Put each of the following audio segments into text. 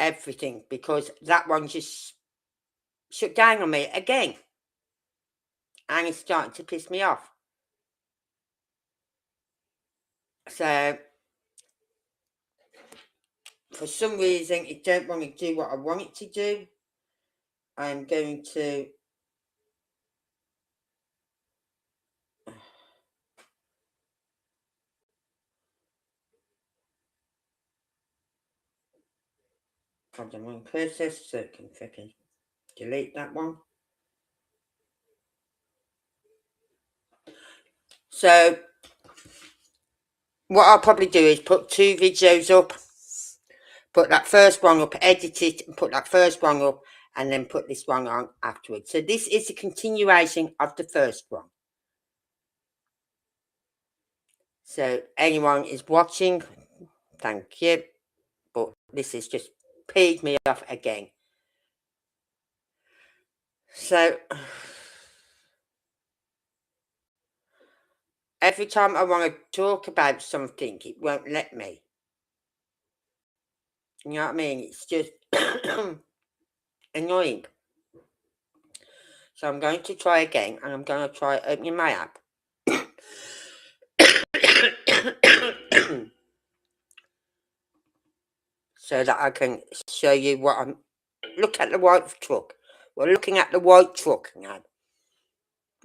everything, because that one just shut down on me again. And it's starting to piss me off. So, for some reason, it don't want to do what I want it to do. I'm going to... Hold on, one process, so it can freaking delete that one. So, what I'll probably do is put 2 videos up, put that first one up, edit it, and put that first one up, and then put this one on afterwards. So this is a continuation of the first one. So anyone is watching, thank you, but this is just peed me off again. So every time I want to talk about something, it won't let me. You know what I mean? It's just annoying. So I'm going to try again, and I'm going to try opening my app. So that I can show you what I'm... Look at the white truck. We're looking at the white truck now.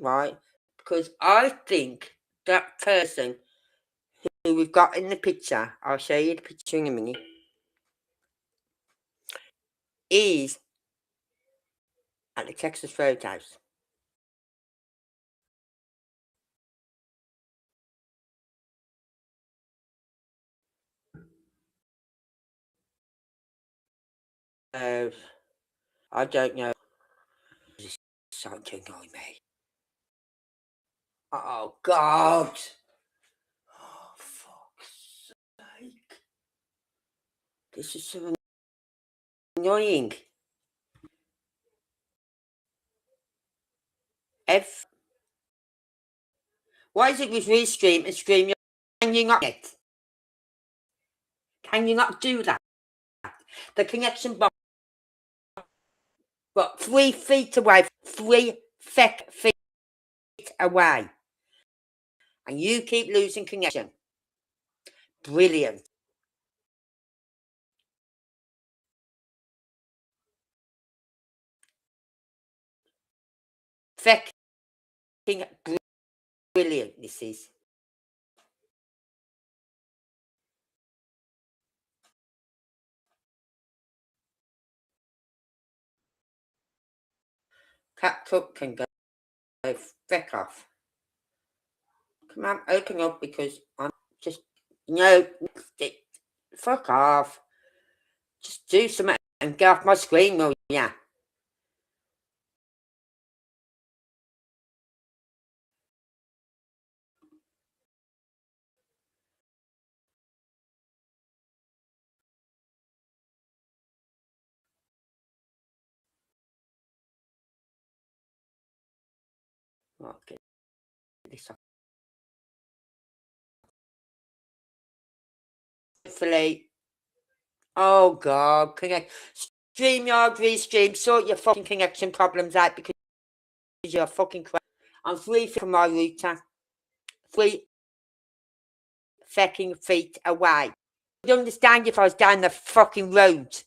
Right? Because I think that person who we've got in the picture, I'll show you the picture in a minute, is at the Texas Roadhouse. I don't know. This is starting to annoy me. Oh, God. Oh, fuck's sake. This is so annoying. Why is it with Restream and Stream? Can you not get? Can you not do that? The connection box, but 3 feet away, 3 feet away, and you keep losing connection. Brilliant. Fucking brilliant, this is. Cat Cook can go feck off. Come on, open up, because I'm just... No, fuck off. Just do something and get off my screen, will ya? Okay, this off. Hopefully. Oh, God. StreamYard, Restream, sort your fucking connection problems out, because you're fucking crap. I'm 3 feet from my router. 3 fucking feet away. I'd understand if I was down the fucking road.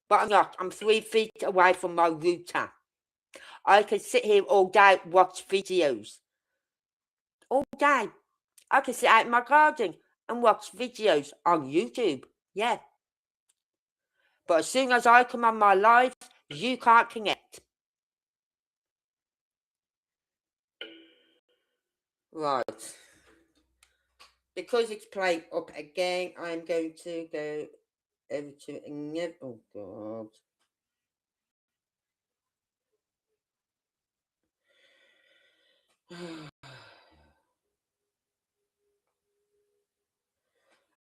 But I'm not. I'm 3 feet away from my router. I can sit here all day, watch videos. All day. I can sit out in my garden and watch videos on YouTube. Yeah. But as soon as I come on my live, you can't connect. Right. Because it's playing up again, I'm going to go over to another... Oh, God.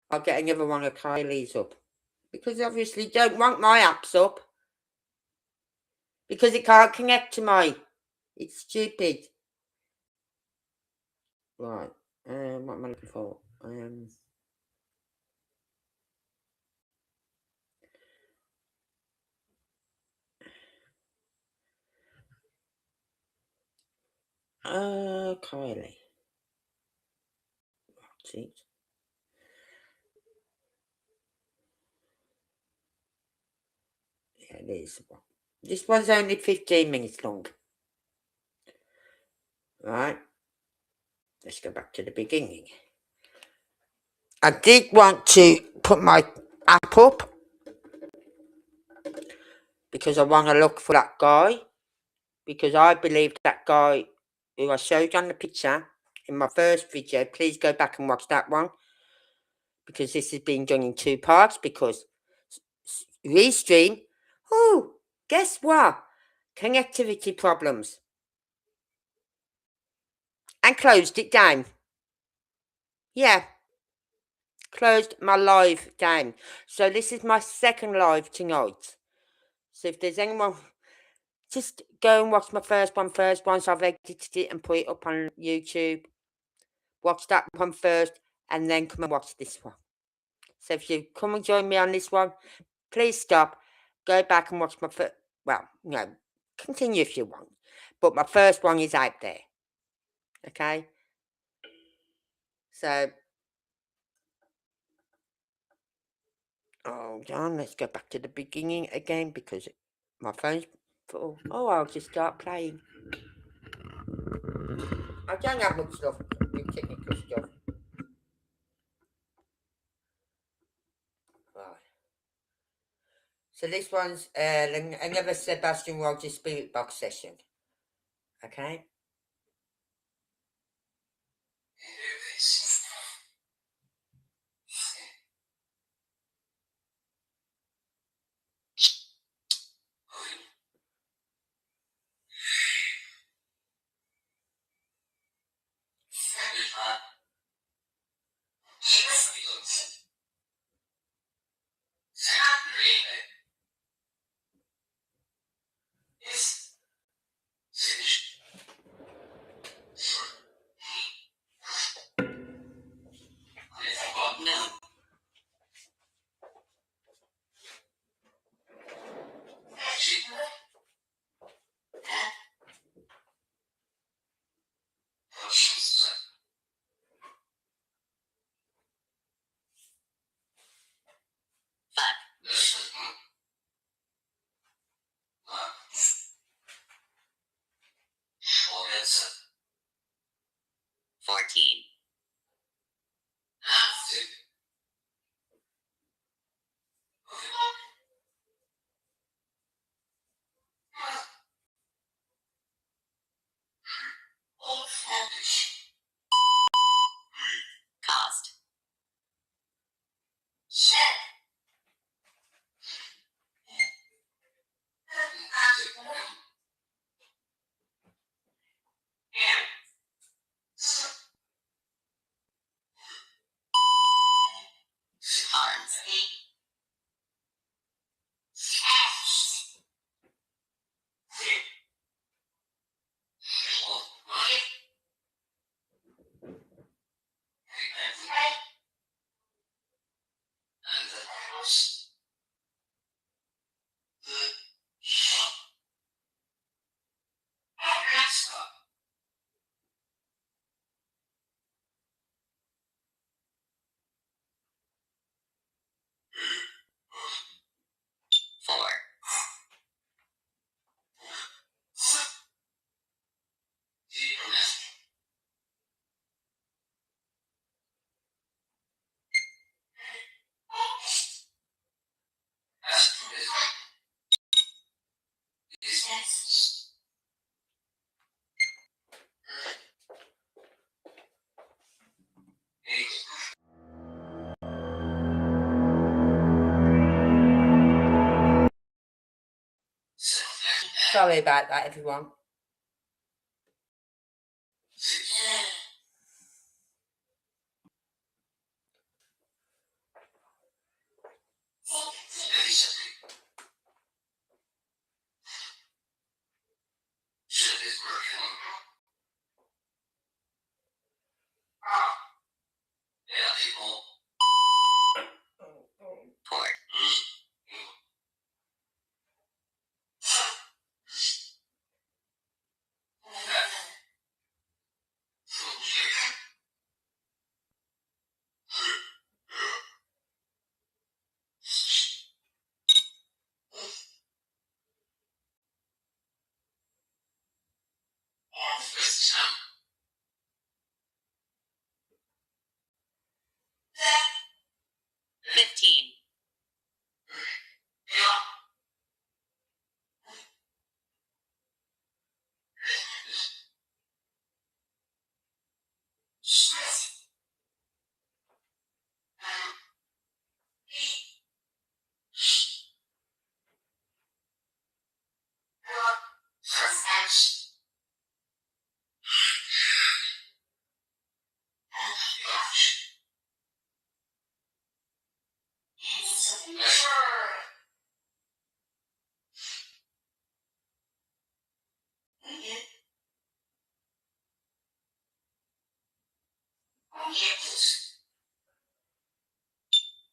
I'll get another one of Kylie's up. Because obviously don't want my apps up. Because it can't connect to my... It's stupid. Right. What am I looking for? Kylie. What's it? Yeah, there's one. This one's only 15 minutes long. Right. Let's go back to the beginning. I did want to put my app up because I want to look for that guy, because I believe that guy who I showed you on the picture in my first video, please go back and watch that one, because this has been done in 2 parts, because Restream, oh, guess what? Connectivity problems. And closed it down. Yeah. Closed my live down. So this is my second live tonight. So if there's anyone, just go and watch my first one first. Once I've edited it and put it up on YouTube, watch that one first, and then come and watch this one. So if you come and join me on this one, please stop, go back and watch my first. Well, no, continue if you want, but my first one is out there. Okay. So, hold on, let's go back to the beginning again, because my phone's full. Oh, I'll just start playing. I don't have much stuff, with technical stuff. Right. So this one's another Sebastian ROGERS Spirit Box session. Okay. Sorry about that, everyone.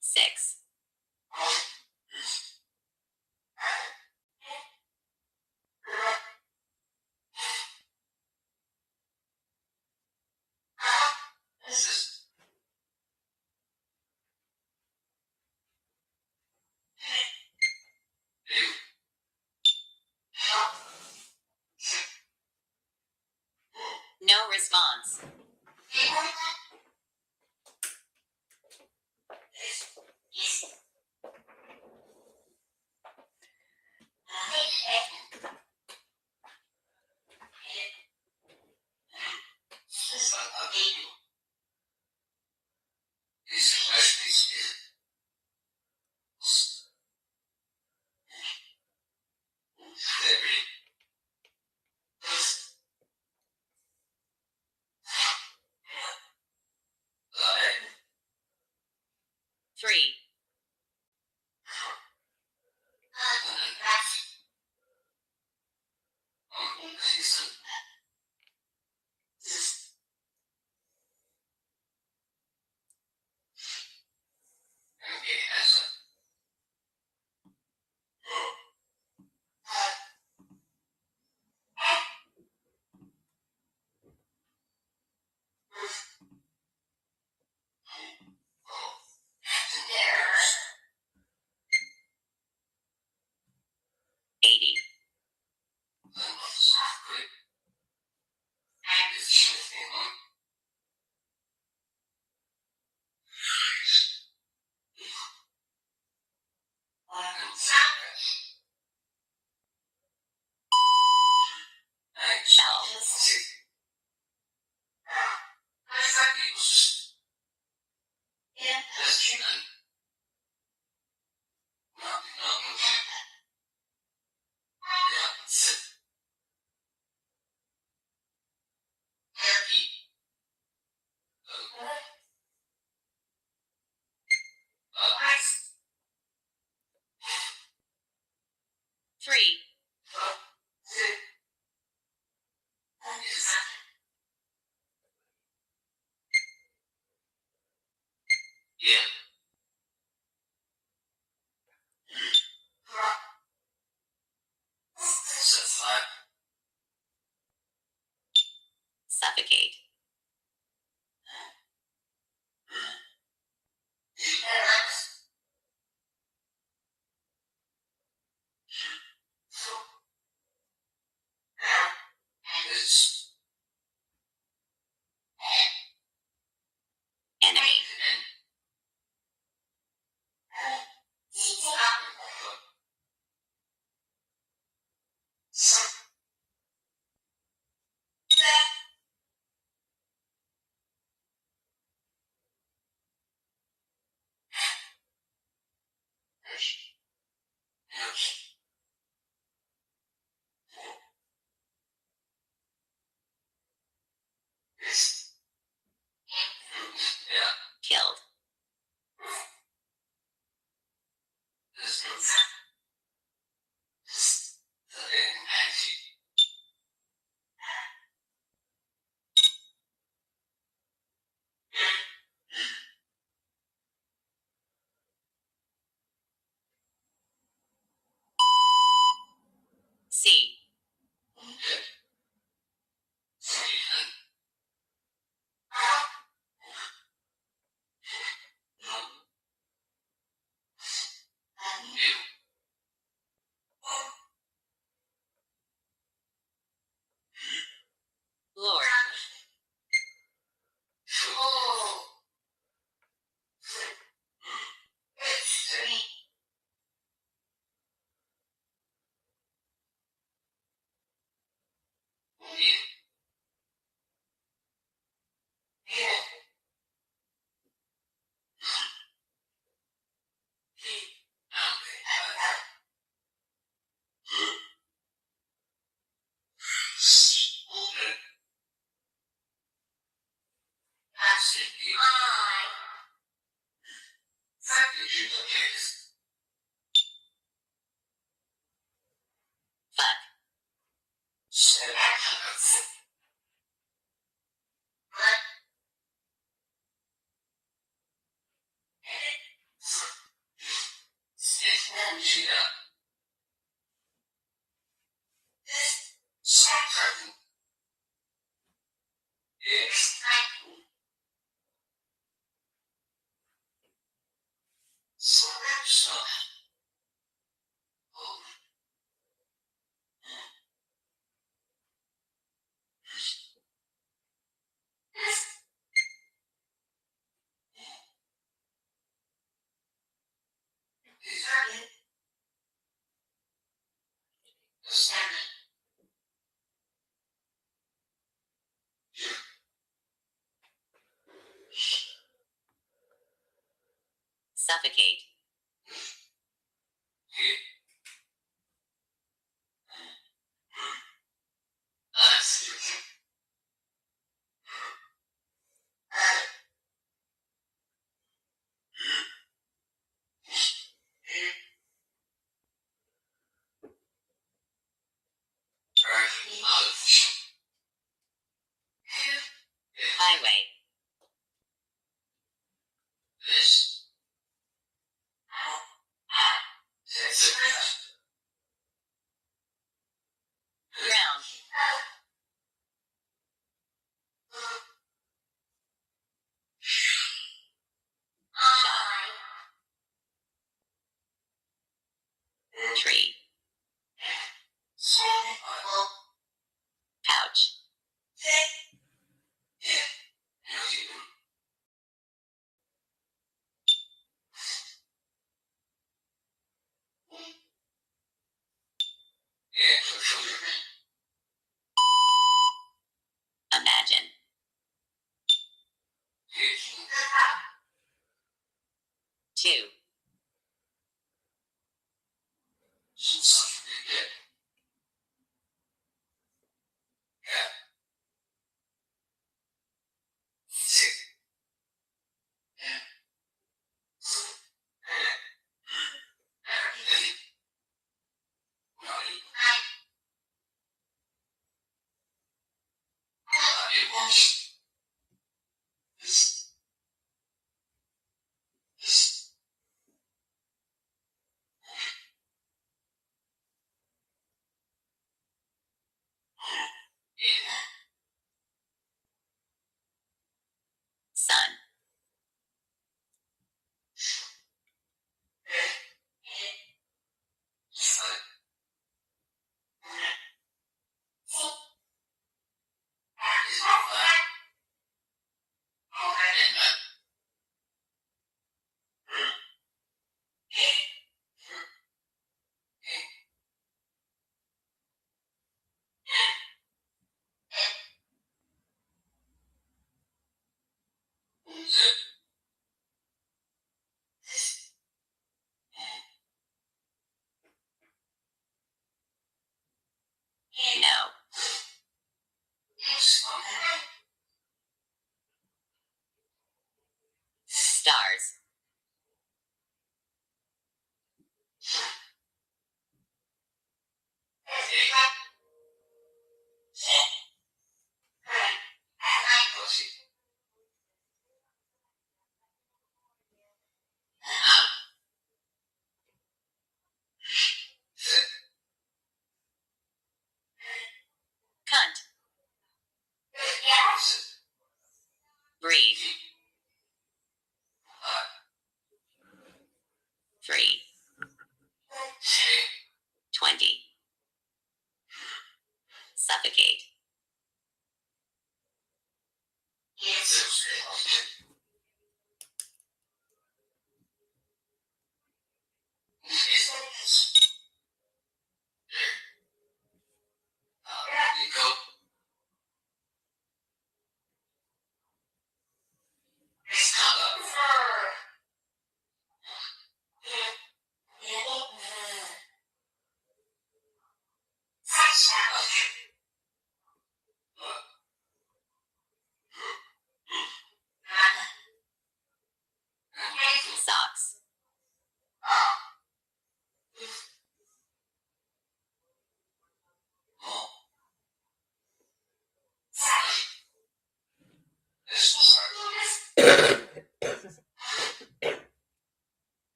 Six. No response. Three. $80. Three. Suffocate. Enemy. Killed. Suffocate. Highway. Ground. Shop. Tree. Pouch. Imagine. Two. Sun. No. Stars. Cunt. Breathe.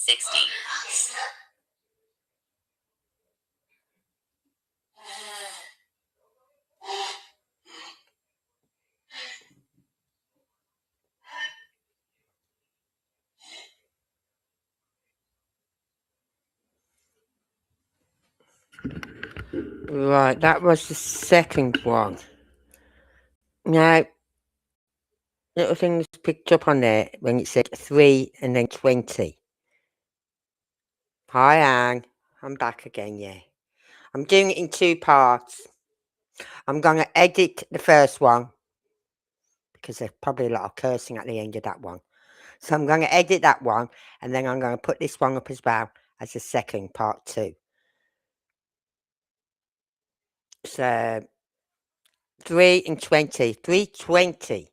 60. Right, that was the second one. Now, little things picked up on there when it said 3 and then 20. Hi, Anne. I'm back again, yeah. I'm doing it in 2 parts. I'm going to edit the first one because there's probably a lot of cursing at the end of that one. So I'm going to edit that one and then I'm going to put this one up as well as the second part 2. So 3 and 20. 3:20.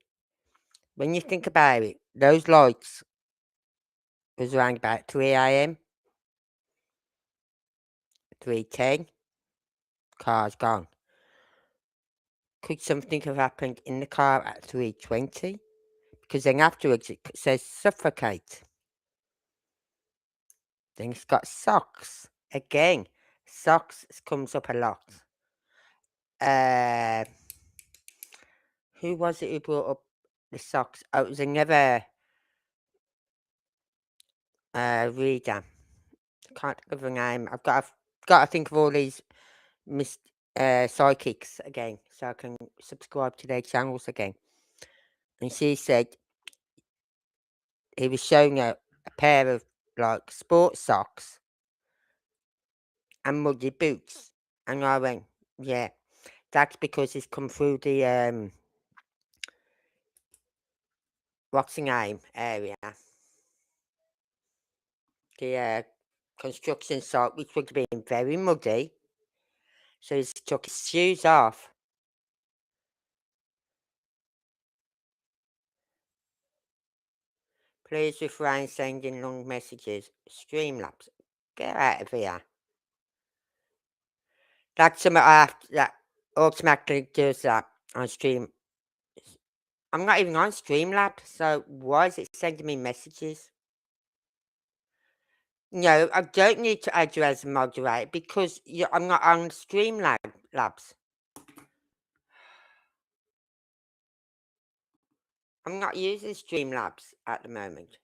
When you think about it, those lights was around about 3 a.m. 3:10. Car's gone. Could something have happened in the car at 3:20? Because then afterwards it says suffocate. Then it's got socks. Again, socks comes up a lot. Who was it who brought up the socks? Oh, it was another reader. I can't think of her name. I've got to think of all these psychics again so I can subscribe to their channels again. And she said he was showing her a pair of like sports socks and muddy boots. And I went, yeah, that's because it's come through the what's the name area? The construction site, which would have been very muddy. So he took his shoes off. Please refrain sending long messages. Streamlabs. Get out of here. That's something I have that automatically does that on stream. I'm not even on Streamlabs, so why is it sending me messages? No, I don't need to add you as a moderator because I'm not on Streamlabs. I'm not using Streamlabs at the moment.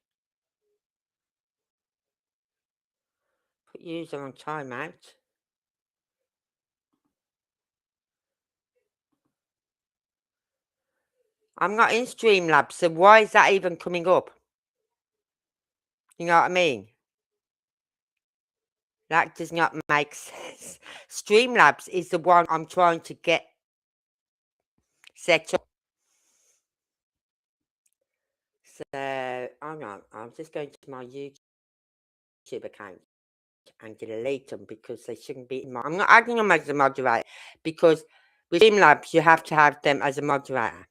Put user on timeout. I'm not in Streamlabs, so why is that even coming up? You know what I mean? That does not make sense. Streamlabs is the one I'm trying to get set up. So, hang on, I'm just going to my YouTube account and delete them because they shouldn't be in my... I'm not adding them as a moderator because with Streamlabs you have to have them as a moderator.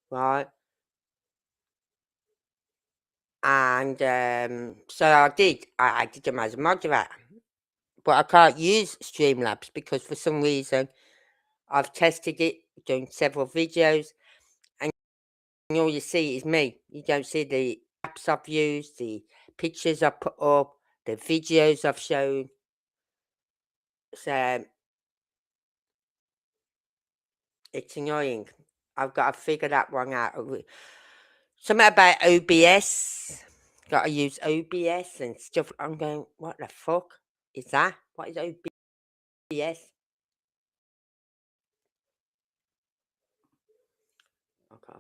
Right? And so I added them as a moderator. But I can't use Streamlabs because for some reason I've tested it, done several videos, and all you see is me. You don't see the apps I've used, the pictures I put up, the videos I've shown. So it's annoying. I've got to figure that one out. Something about OBS. Got to use OBS and stuff. I'm going, what the fuck is that? What is OBS? Okay.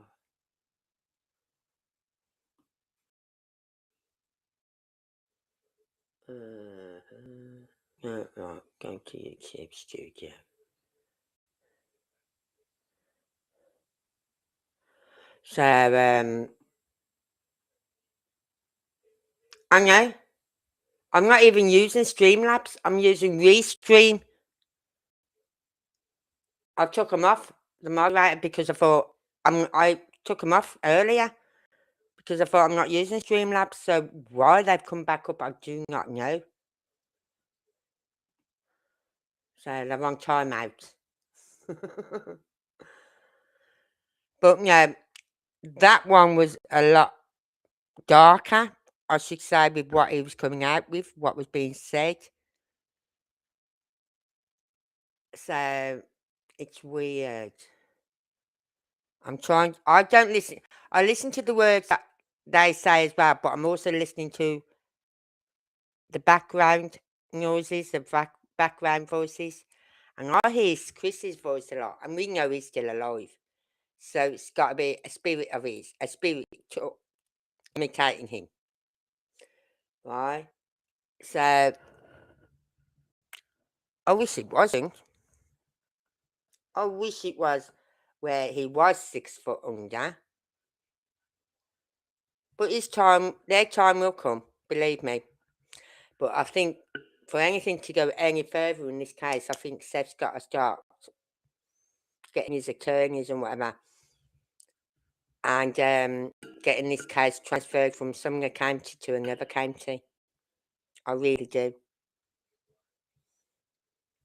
Right, going to YouTube Studio. So, I know. I'm not even using Streamlabs. I'm using Restream. I took them off the moderator because I thought I took them off earlier because I thought I'm not using Streamlabs. So why they've come back up, I do not know. So they're on timeout. But yeah, that one was a lot darker. I should say, with what he was coming out with, what was being said. So it's weird. I don't listen. I listen to the words that they say as well, but I'm also listening to the background noises, the background voices. And I hear Chris's voice a lot, and we know he's still alive. So it's got to be a spirit of his, a spirit imitating him. Right? So I wish it wasn't. I wish it was where he was 6 foot under. But their time will come, believe me. But I think for anything to go any further in this case, I think Seth's got to start getting his attorneys and whatever, and getting this case transferred from some county to another county. I really do.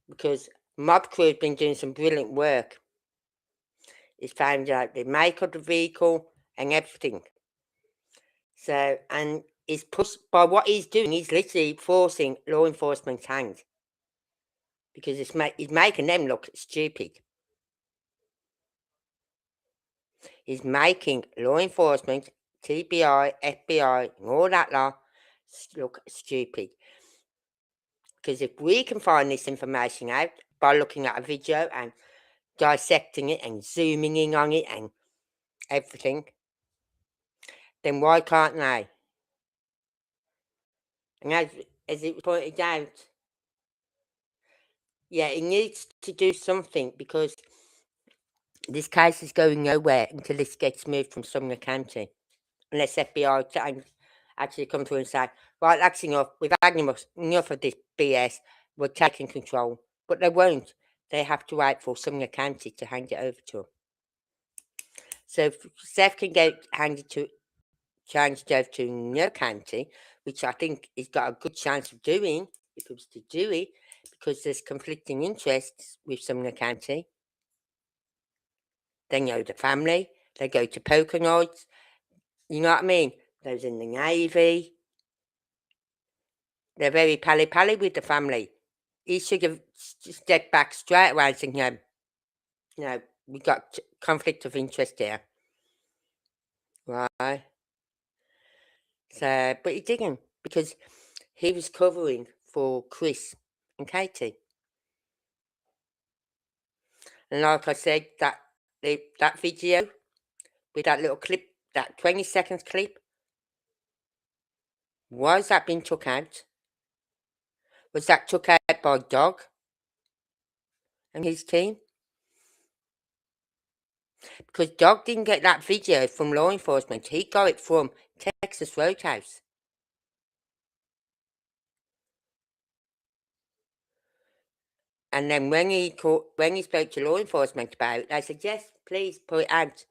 Because Mob Crew has been doing some brilliant work. He's found out the make of the vehicle and everything. So, and he's pushed by what he's doing, he's literally forcing law enforcement's hand. Because he's making them look stupid. He's making law enforcement, TBI, FBI, and all that law look stupid. Because if we can find this information out by looking at a video and dissecting it and zooming in on it and everything, then why can't they? And as it was pointed out, yeah, he needs to do something, because this case is going nowhere until this gets moved from Sumner County. Unless FBI can actually come through and say, right, that's enough, we've had enough of this BS, we're taking control. But they won't. They have to wait for Sumner County to hand it over to them. So if Seth can get changed over to another county, which I think he's got a good chance of doing, if he was to do it, because there's conflicting interests with Sumner County. They know the family, they go to poker nights, you know what I mean? Those in the Navy. They're very pally-pally with the family. He should have stepped back straight away and said, no, we got conflict of interest here. Right? So, but he didn't, because he was covering for Chris and Katie. And like I said, that video with that little clip, that 20 seconds clip, why has that been took out? Was that took out by Dog and his team? Because Dog didn't get that video from law enforcement. He got it from Texas Roadhouse. And then when he spoke to law enforcement about it, they said, yes, please put it out,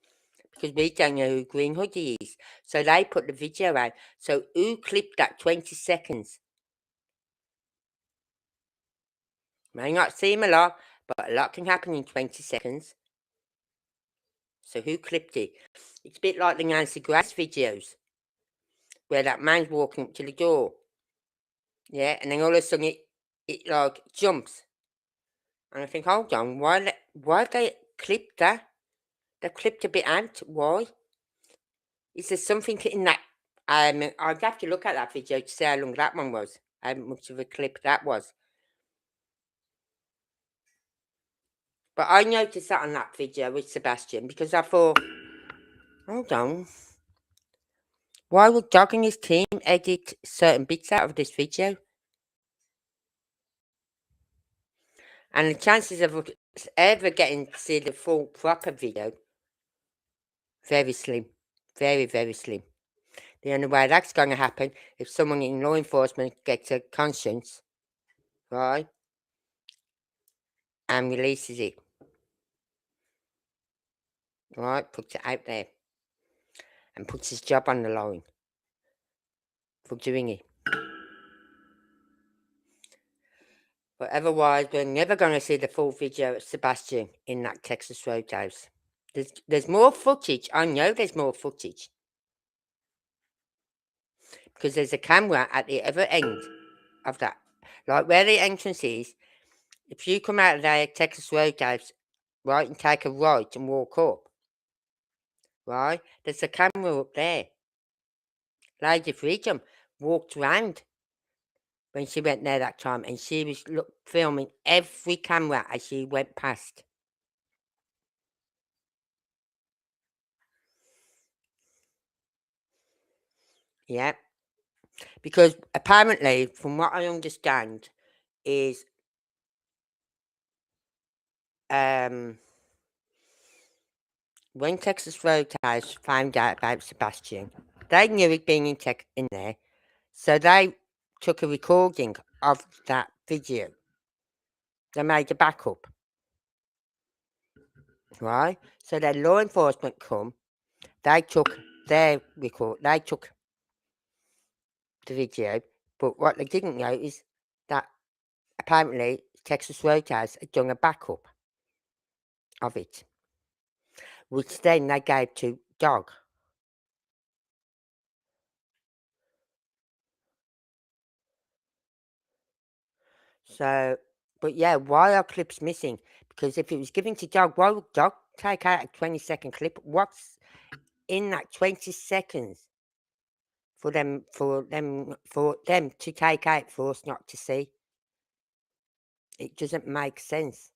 because we don't know who Green Hoodie is. So they put the video out. So who clipped that 20 seconds? May not seem a lot, but a lot can happen in 20 seconds. So who clipped it? It's a bit like the Nancy Grace videos, where that man's walking up to the door. Yeah, and then all of a sudden it like jumps. And I think, hold on, why have they clipped that? They clipped a bit out. Why? Is there something in that? I'd have to look at that video to see how long that one was. How much of a clip that was. But I noticed that on that video with Sebastian, because I thought, hold on, why would Dog and his team edit certain bits out of this video? And the chances of ever getting to see the full proper video, very slim. Very, very slim. The only way that's going to happen if someone in law enforcement gets a conscience, right, and releases it. Right, puts it out there. And puts his job on the line for doing it. But otherwise, we're never going to see the full video of Sebastian in that Texas Roadhouse. There's more footage. I know there's more footage. because there's a camera at the other end of that. Like where the entrance is, if you come out of there, Texas Roadhouse, right, and take a right and walk up, right, there's a camera up there. Lady Freedom walked round when she went there that time, and she was filming every camera as she went past. Yeah, because apparently, from what I understand, is when Texas Roadhouse found out about Sebastian, they knew he'd been in there, so they took a recording of that video. They made a backup, right? So then law enforcement come, they took they took the video, but what they didn't know is that apparently Texas Roadhouse had done a backup of it, which then they gave to Dog. So, but yeah, why are clips missing? Because if it was given to Dog, why would Dog take out a 20-second clip? What's in that 20 seconds for them to take out for us not to see? It doesn't make sense.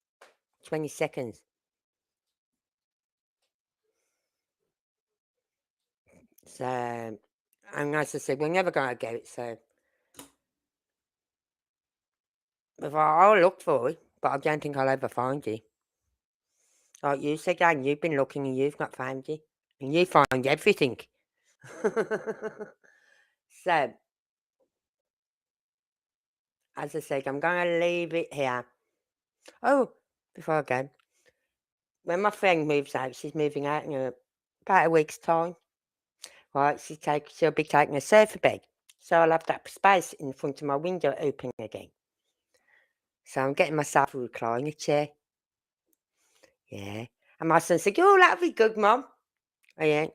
20 seconds. So, and as I said, we're never going to get it. So, I'll look for it, but I don't think I'll ever find it. Like you said, Dan, you've been looking and you've not found it. And you find everything. So, as I said, I'm going to leave it here. Oh, before I go, when my friend moves out, she's moving out in about a week's time. Right, she'll be taking a sofa bed. So I'll have that space in front of my window open again. So I'm getting myself a recliner chair. Yeah. And my son said, oh, that'll be good, Mum. I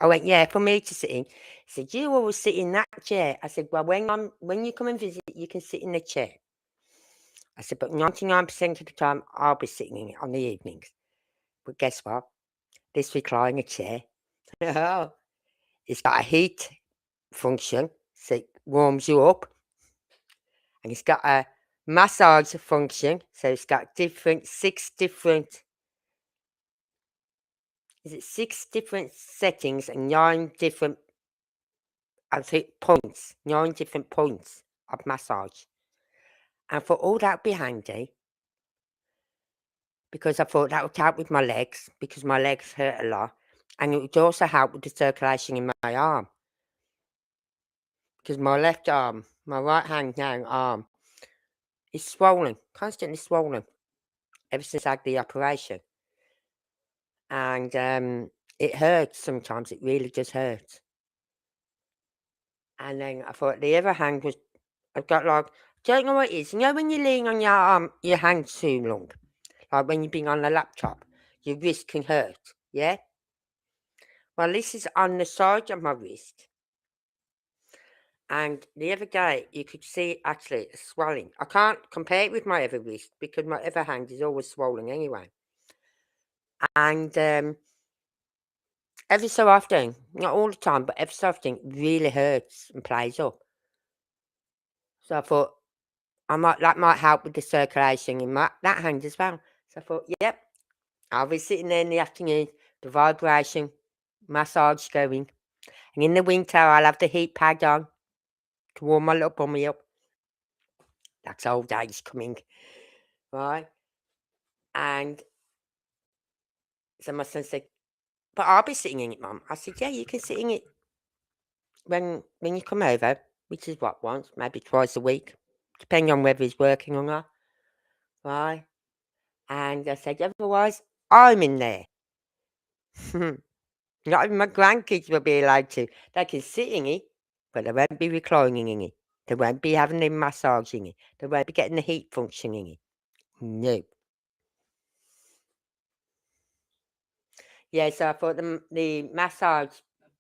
went, yeah, for me to sit in. He said, you always sit in that chair. I said, well, when you come and visit, you can sit in the chair. I said, but 99% of the time, I'll be sitting in it on the evenings. But guess what? This recliner chair, it's got a heat function, so it warms you up. And it's got a massage function, so it's got six different settings and 9 different points, 9 different points of massage. And for all that would be handy, because I thought that would help with my legs, because my legs hurt a lot. And it would also help with the circulation in my arm. Because my left arm, my right hand now arm, is swollen, constantly swollen, ever since I had the operation. And it hurts sometimes, it really does hurt. And then I thought the other hand was, I've got like, don't know what it is. You know when you lean on your hand too long, like when you've been on the laptop, your wrist can hurt, yeah? Well, this is on the side of my wrist. And the other day, you could see actually a swelling. I can't compare it with my other wrist because my other hand is always swollen anyway. And every so often, not all the time, but every so often, it really hurts and plays up. So I thought that might help with the circulation in that hand as well. So I thought, yep, I'll be sitting there in the afternoon, the vibration, massage going. And in the winter, I'll have the heat pad on to warm my little bummy up. That's old age coming, right? And so my son said, but I'll be sitting in it, Mum. I said, yeah, you can sit in it when you come over, which is what, once, maybe twice a week, depending on whether he's working or not, right? And I said, otherwise, I'm in there. Not even my grandkids will be allowed to. They can sit in it, but they won't be reclining in it. They won't be having the massage in it. They won't be getting the heat function in it. No. Yeah, so I thought the massage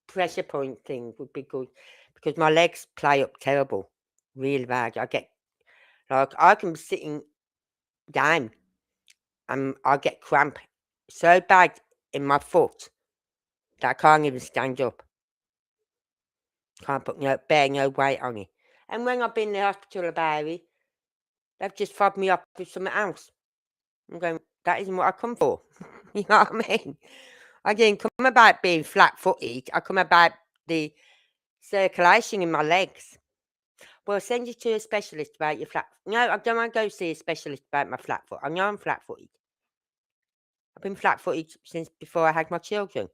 pressure point thing would be good because my legs play up terrible, really bad. I can be sitting down and I get cramp so bad in my foot that I can't even stand up. Can't put no weight on it. And when I've been in the hospital about it, they've just fobbed me up with something else. I'm going, that isn't what I come for. You know what I mean? I didn't come about being flat-footed. I come about the circulation in my legs. Well, send you to a specialist about your flat. No, I don't want to go see a specialist about my flat foot. I know I'm flat-footed. I've been flat-footed since before I had my children.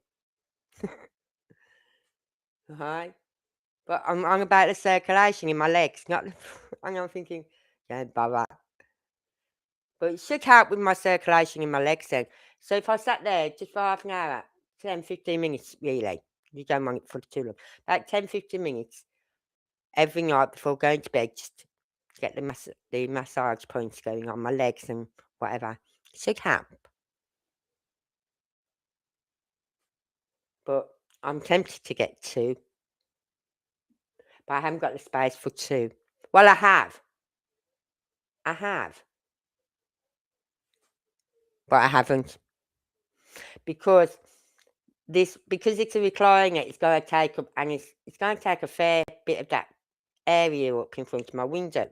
Right? But I'm on about the circulation in my legs, not. And I'm thinking, don't bother. But it should help with my circulation in my legs then. So if I sat there just for half an hour, 10, 15 minutes, really, you don't want it for too long, about 10, 15 minutes every night before going to bed, just to get the massage points going on my legs and whatever, it should help. But I'm tempted to get 2, but I haven't got the space for 2. Well, I have, but I haven't, because it's a recliner, it's going to take up, and it's going to take a fair bit of that area up in front of my window,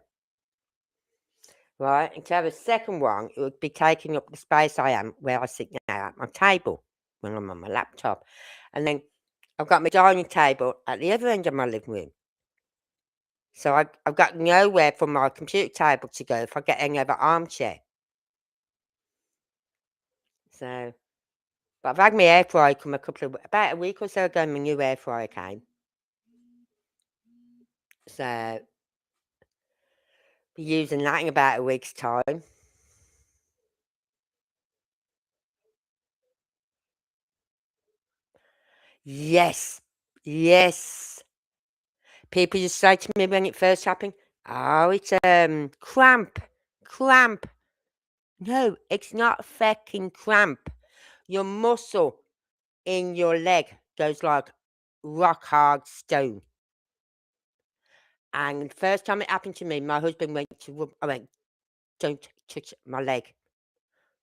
right? And to have a second one, it would be taking up the space I am where I sit now at my table when I'm on my laptop, and then I've got my dining table at the other end of my living room, so I've got nowhere for my computer table to go if I get any other armchair. So, but I've had my air fryer come about a week or so ago. My new air fryer came, so be using that in about a week's time. Yes, yes. People just say to me when it first happened, "Oh, it's cramp, cramp." No, it's not fucking cramp. Your muscle in your leg goes like rock hard stone. And the first time it happened to me, my husband went to rub. I went, "Don't touch my leg."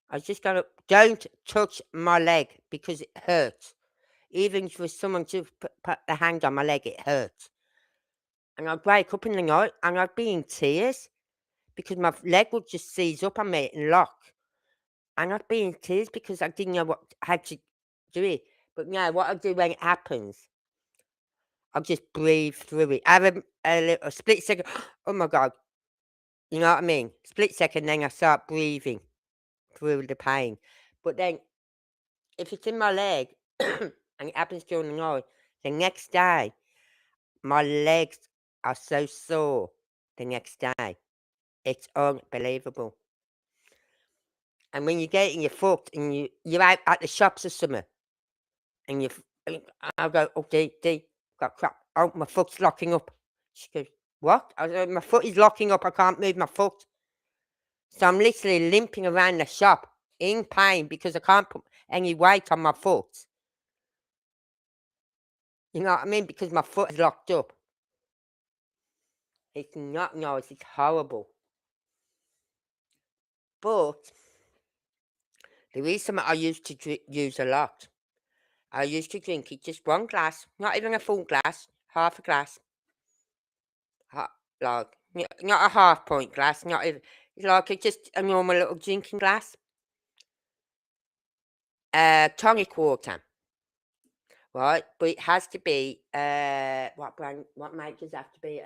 I was just going, "Don't touch my leg because it hurts." Even for someone to put the hand on my leg, it hurts. And I'd wake up in the night and I'd be in tears because my leg would just seize up on me and lock. And I'd be in tears because I didn't know how to do it. But now, what I do when it happens, I'll just breathe through it. I have a split second. Oh my God. You know what I mean? Split second, then I start breathing through the pain. But then, if it's in my leg and it happens during the night, the next day, my legs are so sore the next day. It's unbelievable. And when you get in your foot and you're out at the shops or something, and I'll go, "Oh, Dee, got crap. Oh, my foot's locking up." She goes, "What?" I go, "My foot is locking up. I can't move my foot." So I'm literally limping around the shop in pain because I can't put any weight on my foot. You know what I mean? Because my foot is locked up. It's not nice. It's horrible. But there is something I used to use a lot. I used to drink it just one glass, not even a full glass, half a glass. Like, not a half point glass, not even, it's like just a normal little drinking glass. Tonic water, right? But it has to be, what brand, what make does it have to be?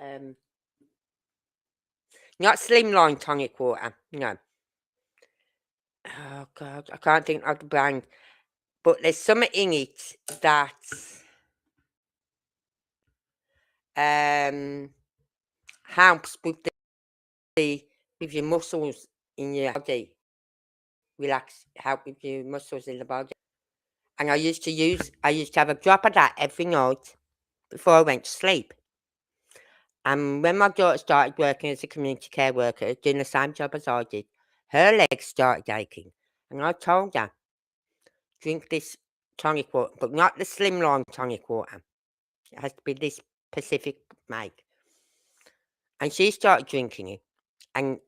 Not slimline tonic water, no. Oh God, I can't think of the brand. But there's something in it that helps with your muscles in your body. Relax, help with your muscles in the body. And I used to have a drop of that every night before I went to sleep. And when my daughter started working as a community care worker, doing the same job as I did, her legs started aching. And I told her, "Drink this tonic water, but not the slimline tonic water. It has to be this specific make. And she started drinking it, and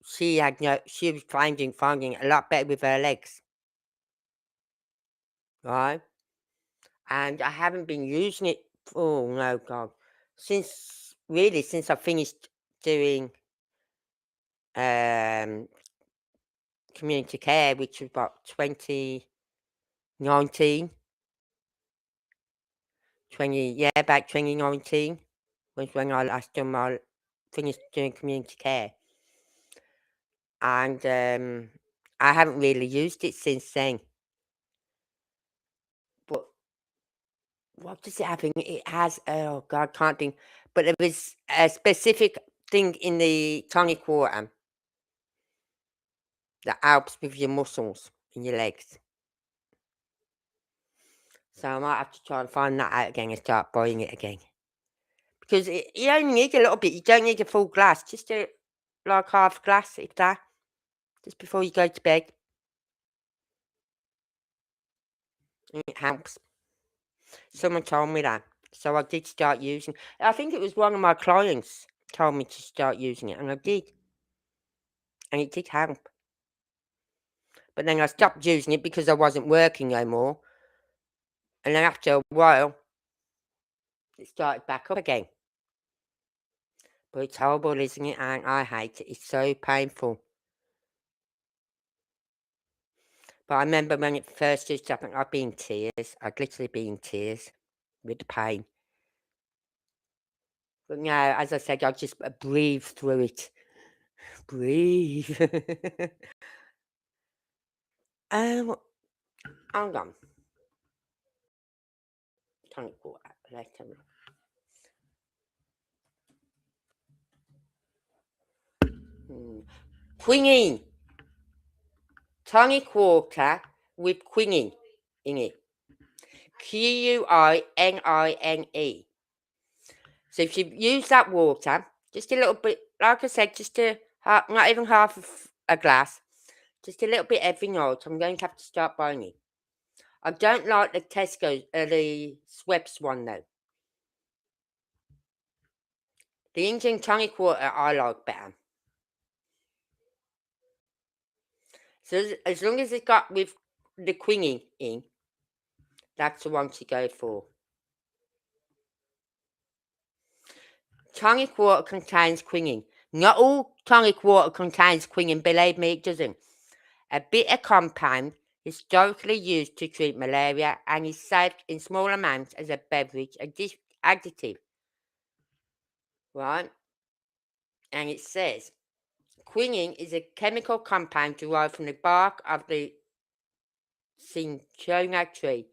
she was finding it a lot better with her legs, right? And I haven't been using it. Oh no, God, since I finished doing community care, which was about 2019. About 2019 was when I last finished doing community care. And I haven't really used it since then. But what does it have in it? It has, oh God, can't think. But there was a specific thing in the tonic water that helps with your muscles in your legs. So I might have to try and find that out again and start buying it again. Because you only need a little bit. You don't need a full glass. Just like half glass, if that. Just before you go to bed. And it helps. Someone told me that. So I did start using it. I think it was one of my clients told me to start using it, and I did. And it did help. But then I stopped using it because I wasn't working no more. And then after a while, it started back up again. But it's horrible, isn't it? And I hate it. It's so painful. But I remember when it first used to happen, I'd be in tears. I'd literally be in tears with the pain. But now, as I said, I just breathe through it. Breathe. Hang on. Tonic water. Let's have a look. Quinine. Tonic water with quinine in it. Quinine. So if you use that water, just a little bit, like I said, not even half of a glass, just a little bit every night. I'm going to have to start buying it. I don't like the Tesco's, the Schweppes one though. The Indian tonic water I like better. So as long as it's got with the quinine in, that's the one to go for. Tonic water contains quinine. Not all tonic water contains quinine, believe me, it doesn't. A bitter compound historically used to treat malaria and is served in small amounts as a beverage additive. Right? And it says quinine is a chemical compound derived from the bark of the cinchona tree,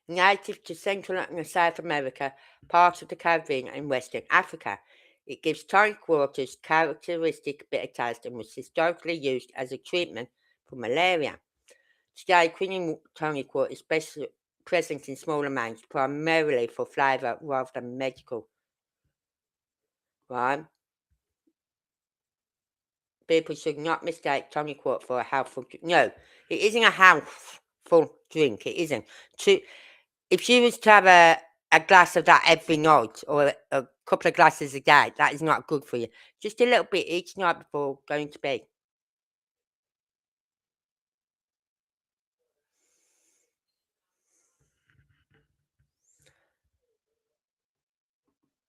native to Central and South America, parts of the Caribbean and Western Africa. It gives tonic water's characteristic bitter taste and was historically used as a treatment for malaria. Today, quinine tonic water is present in small amounts, primarily for flavour rather than medical. Right? People should not mistake tonic water for a healthful drink. No, it isn't a healthful drink. It isn't. If you was to have a glass of that every night or a couple of glasses a day, that is not good for you. Just a little bit each night before going to bed.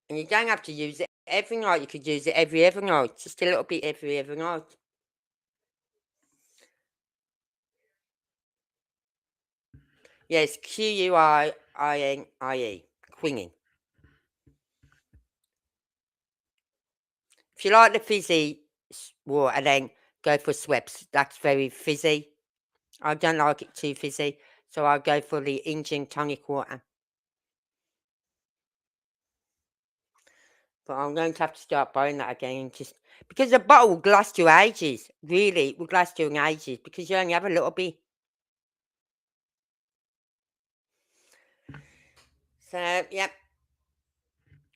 And you don't have to use it every night. You could use it every other night. Just a little bit every other night. Yes, Quinine. Quinine. If you like the fizzy water, then go for Schweppes. That's very fizzy. I don't like it too fizzy, so I'll go for the Indian tonic water. But I'm going to have to start buying that again, just because the bottle will last you ages. Really, it will last you ages because you only have a little bit. So, yep.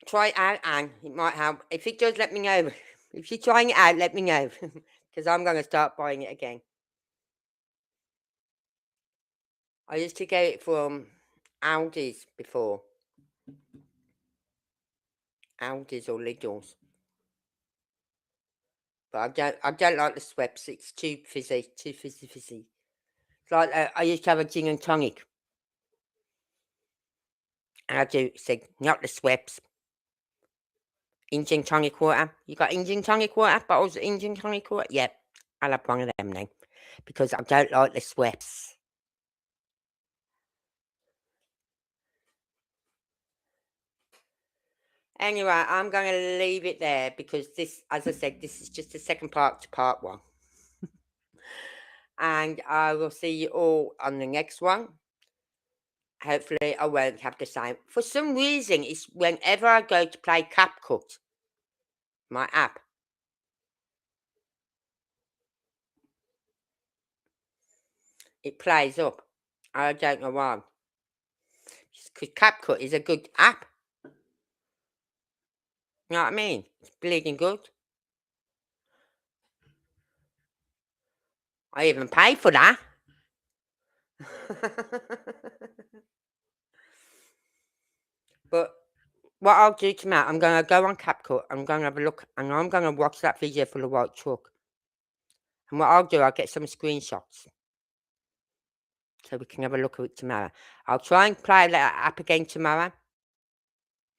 Try it out, and it might help. If it does, let me know. If you're trying it out, let me know because I'm going to start buying it again. I used to get it from Aldi's before. Aldi's or Lidl's. But I don't like the Schweppes. It's too fizzy. It's like I used to have a gin and tonic. And I do say, not the Schweppes. Indian tonic water. You got Indian tonic water? Bottles of Indian tonic water? Yep. I'll have one of them then. Because I don't like the Schweppes. Anyway, I'm going to leave it there because this, as I said, this is just the second part to part 1. And I will see you all on the next one. Hopefully I won't have the same. For some reason, it's whenever I go to play CapCut, my app, it plays up. I don't know why. Because CapCut is a good app. You know what I mean? It's bleeding good. I even pay for that. But what I'll do tonight, I'm going to go on CapCut, I'm going to have a look, and I'm going to watch that video for the white truck. And what I'll do, I'll get some screenshots. So we can have a look at it tomorrow. I'll try and play that app again tomorrow.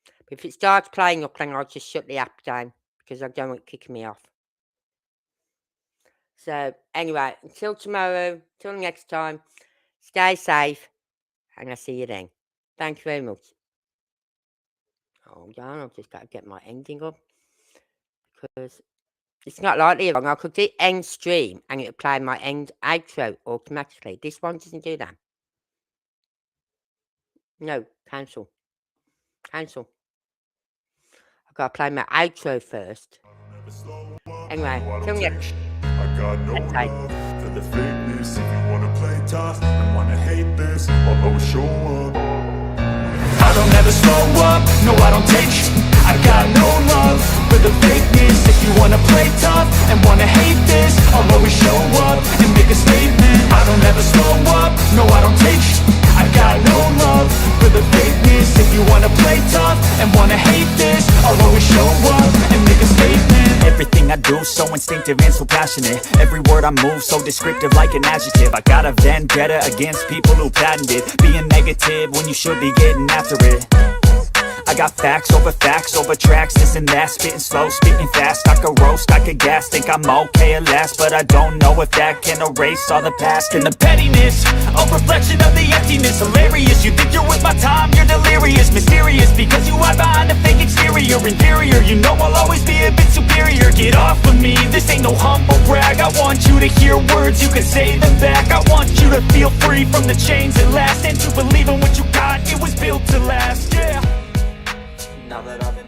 But if it starts playing up, then I'll just shut the app down. Because I don't want it kicking me off. So, anyway, until tomorrow, till next time, stay safe. And I'll see you then. Thank you very much. Hold on, I've just got to get my ending up. Because it's not like the other one. I could do end stream and it'll play my end outro automatically. This one doesn't do that. No, cancel. Cancel. I've got to play my outro first. Anyway, till next. I got no love for the fakeness. If you wanna play tough and wanna hate this, I'll always show up. I don't ever slow up, no I don't take sh**. I got no love for the fakeness. If you wanna play tough and wanna hate this, I'll always show up and make a statement. I don't ever slow up, no I don't take sh**. I got no love for the fakeness. If you wanna play tough and wanna hate this, I'll always show up and make a statement. Everything I do so instinctive and so passionate. Every word I move so descriptive like an adjective. I got a vendetta against people who patented being negative when you should be getting after it. I got facts over tracks, this and that. Spitting slow, spitting fast, I could roast, I could gas. Think I'm okay at last, but I don't know if that can erase all the past. And the pettiness, a reflection of the emptiness. Hilarious, you think you're with my time, you're delirious. Mysterious, because you hide behind a fake exterior. Inferior, you know I'll always be a bit superior. Get off of me, this ain't no humble brag. I want you to hear words, you can say them back. I want you to feel free from the chains that last, and to believe in what you got, it was built to last, yeah. Now that I've been